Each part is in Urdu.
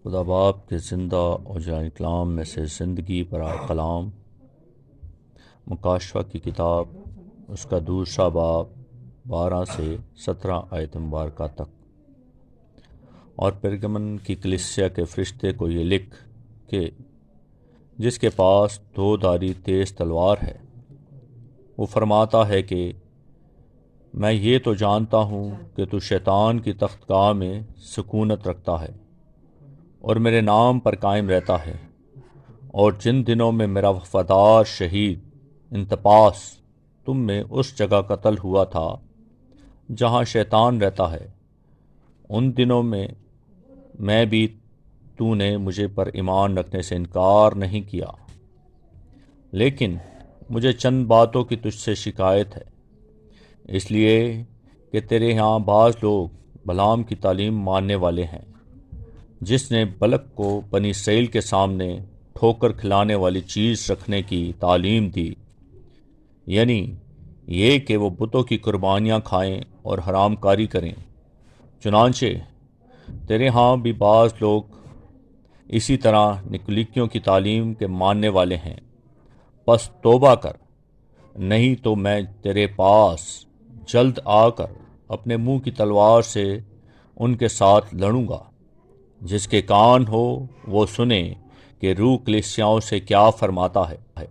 خدا باپ کے زندہ اور جان کلام میں سے زندگی برائے کلام مکاشفہ کی کتاب اس کا دوسرا باب 12 سے 17 آیت مبارکہ تک۔ اور پرگمن کی کلیسیا کے فرشتے کو یہ لکھ کہ جس کے پاس 2 دھاری تیز تلوار ہے، وہ فرماتا ہے کہ میں یہ تو جانتا ہوں کہ تو شیطان کی تختگاہ میں سکونت رکھتا ہے اور میرے نام پر قائم رہتا ہے، اور جن دنوں میں میرا وفادار شہید انتپاس تم میں اس جگہ قتل ہوا تھا جہاں شیطان رہتا ہے، ان دنوں میں بھی تو نے مجھے پر ایمان رکھنے سے انکار نہیں کیا، لیکن مجھے چند باتوں کی تجھ سے شکایت ہے، اس لیے کہ تیرے ہاں بعض لوگ بلعام کی تعلیم ماننے والے ہیں، جس نے بلک کو بنی اسرائیل کے سامنے ٹھوکر کھلانے والی چیز رکھنے کی تعلیم دی، یعنی یہ کہ وہ بتوں کی قربانیاں کھائیں اور حرام کاری کریں۔ چنانچہ تیرے ہاں بھی بعض لوگ اسی طرح نکولیکیوں کی تعلیم کے ماننے والے ہیں، پس توبہ کر، نہیں تو میں تیرے پاس جلد آ کر اپنے منہ کی تلوار سے ان کے ساتھ لڑوں گا۔ جس کے کان ہو وہ سنے کہ روح کلیسیاؤں سے کیا فرماتا ہے۔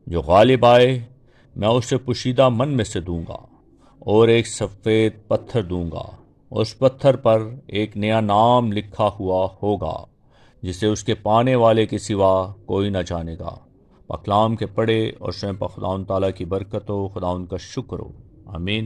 جو غالب آئے میں اسے پوشیدہ من میں سے دوں گا اور ایک سفید پتھر دوں گا، اس پتھر پر ایک نیا نام لکھا ہوا ہوگا جسے اس کے پانے والے کے سوا کوئی نہ جانے گا۔ پاکلام کے پڑھے اور سوئم پر خداوند تعالیٰ کی برکت ہو، خداوند کا شکر ہو، آمین۔